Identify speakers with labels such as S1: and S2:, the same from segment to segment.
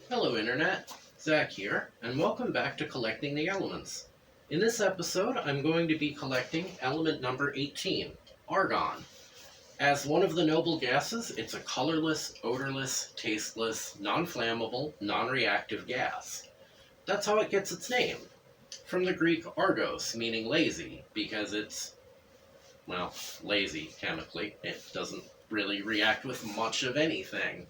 S1: Hello Internet, Zach here, and welcome back to Collecting the Elements. In this episode, I'm going to be collecting element number 18, Argon. As one of the noble gases, it's a colorless, odorless, tasteless, non-flammable, non-reactive gas. That's how it gets its name, from the Greek argos, meaning lazy, because it's, well, lazy chemically. It doesn't really react with much of anything.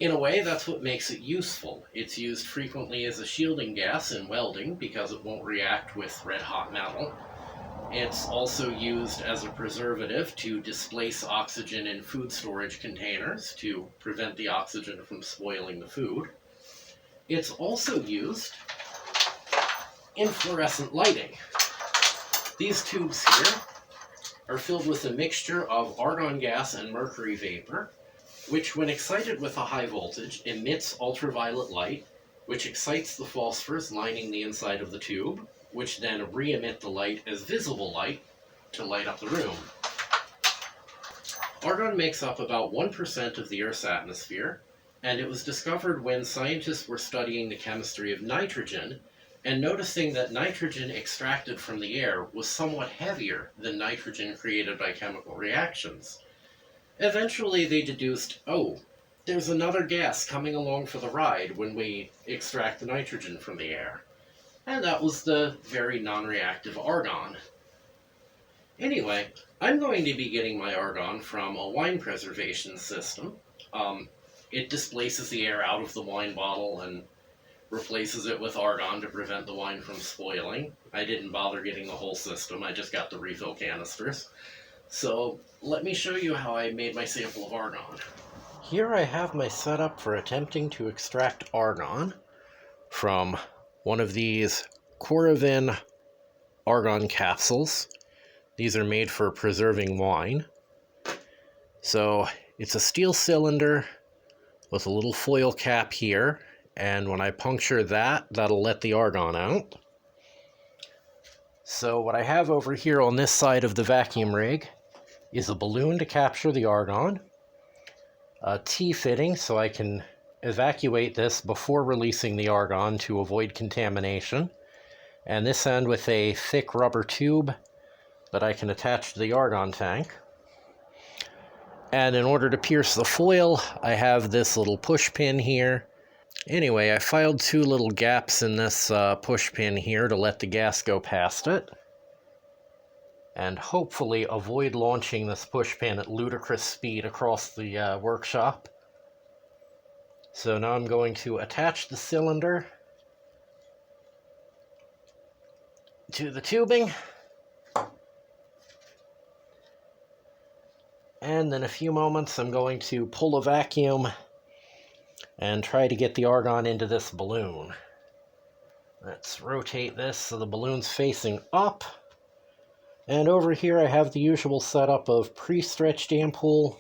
S1: In a way, that's what makes it useful. It's used frequently as a shielding gas in welding because it won't react with red-hot metal. It's also used as a preservative to displace oxygen in food storage containers to prevent the oxygen from spoiling the food. It's also used in fluorescent lighting. These tubes here are filled with a mixture of argon gas and mercury vapor, which when excited with a high voltage emits ultraviolet light, which excites the phosphors lining the inside of the tube, which then re-emit the light as visible light to light up the room. Argon makes up about 1% of the Earth's atmosphere, and it was discovered when scientists were studying the chemistry of nitrogen and noticing that nitrogen extracted from the air was somewhat heavier than nitrogen created by chemical reactions. Eventually they deduced, oh, there's another gas coming along for the ride when we extract the nitrogen from the air. And that was the very non-reactive argon. Anyway, I'm going to be getting my argon from a wine preservation system. It displaces the air out of the wine bottle and replaces it with argon to prevent the wine from spoiling. I didn't bother getting the whole system, I just got the refill canisters. So let me show you how I made my sample of argon. Here I have my setup for attempting to extract argon from one of these Coravin argon capsules. These are made for preserving wine. So it's a steel cylinder with a little foil cap here, and when I puncture that, that'll let the argon out. So what I have over here on this side of the vacuum rig is a balloon to capture the argon, a T-fitting so I can evacuate this before releasing the argon to avoid contamination, and this end with a thick rubber tube that I can attach to the argon tank. And in order to pierce the foil, I have this little push pin here. Anyway, I filed two little gaps in this push pin here to let the gas go past it, and hopefully avoid launching this push pin at ludicrous speed across the workshop. So now I'm going to attach the cylinder to the tubing, and in a few moments I'm going to pull a vacuum and try to get the argon into this balloon. Let's rotate this so the balloon's facing up. And over here I have the usual setup of pre-stretched ampoule,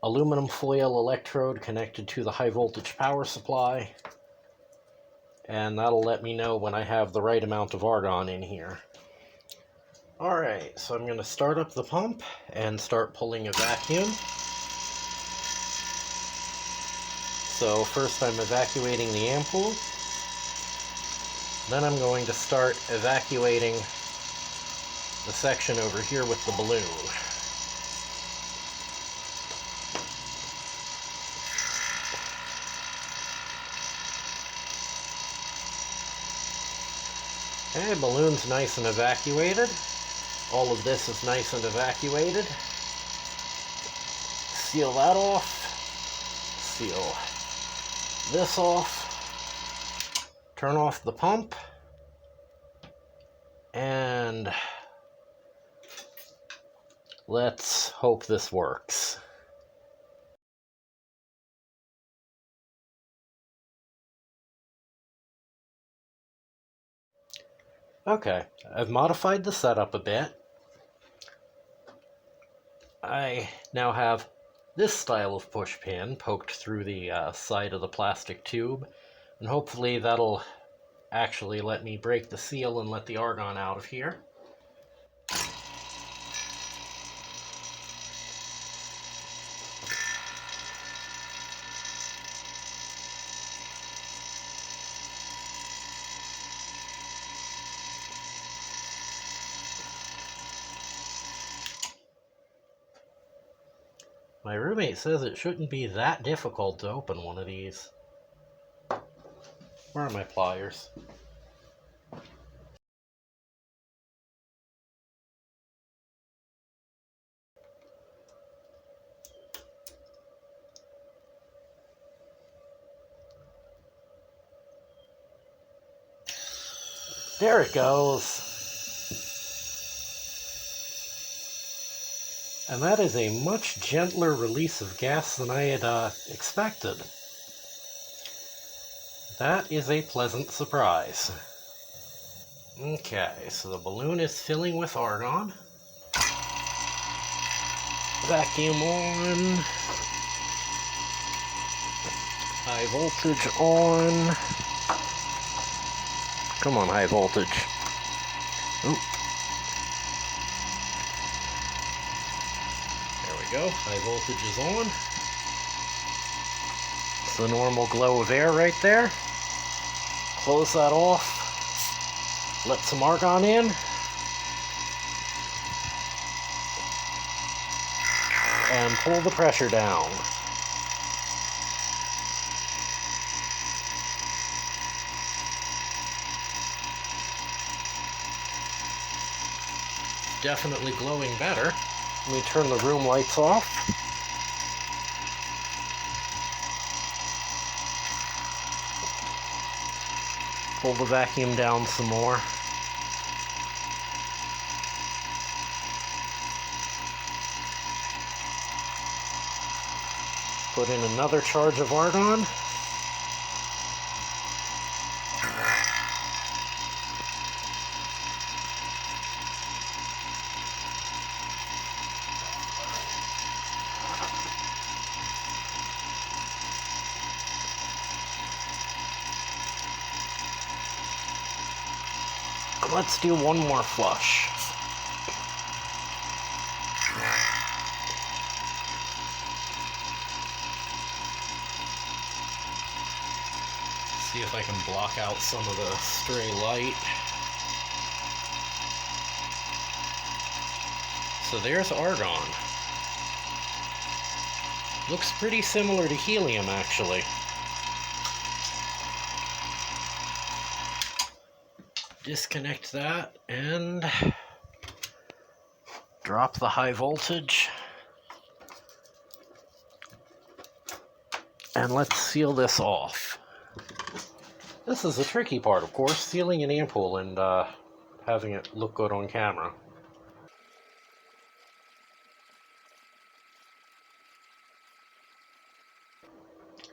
S1: aluminum foil electrode connected to the high voltage power supply, and that'll let me know when I have the right amount of argon in here. Alright, so I'm going to start up the pump and start pulling a vacuum. So first I'm evacuating the ampoule, then I'm going to start evacuating the section over here with the balloon. Okay, balloon's nice and evacuated. All of this is nice and evacuated. Seal that off. Seal this off. Turn off the pump. And let's hope this works. Okay, I've modified the setup a bit. I now have this style of push pin poked through the side of the plastic tube, and hopefully that'll actually let me break the seal and let the argon out of here. My roommate says it shouldn't be that difficult to open one of these. Where are my pliers? There it goes. And that is a much gentler release of gas than I had expected. That is a pleasant surprise. Okay, so the balloon is filling with argon. Vacuum on. High voltage on. Come on, high voltage. Ooh. There we go, high voltage is on. It's the normal glow of air right there. Close that off. Let some argon in. And pull the pressure down. Definitely glowing better. Let me turn the room lights off. Pull the vacuum down some more. Put in another charge of argon. Let's do one more flush. See if I can block out some of the stray light. So there's argon. Looks pretty similar to helium, actually. Disconnect that and drop the high voltage. And let's seal this off. This is the tricky part, of course, sealing an ampoule and having it look good on camera.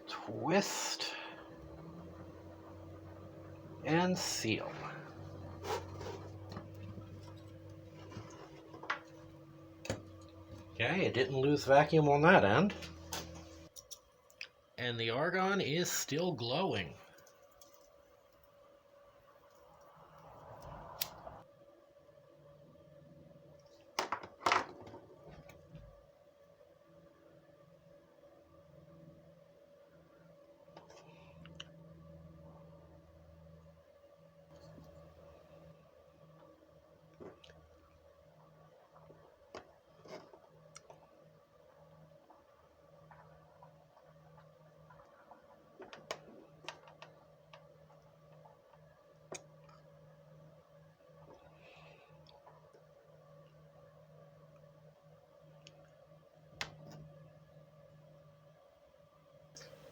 S1: Twist and seal. Okay, it didn't lose vacuum on that end. And the argon is still glowing.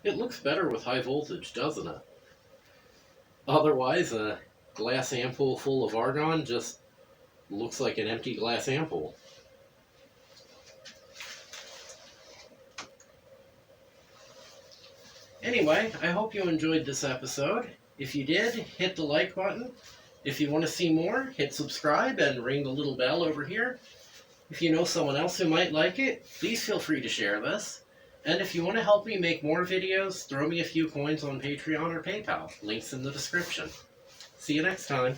S1: It looks better with high voltage, doesn't it? Otherwise, a glass ampoule full of argon just looks like an empty glass ampoule. Anyway, I hope you enjoyed this episode. If you did, hit the like button. If you want to see more, hit subscribe and ring the little bell over here. If you know someone else who might like it, please feel free to share this. And if you want to help me make more videos, throw me a few coins on Patreon or PayPal. Links in the description. See you next time.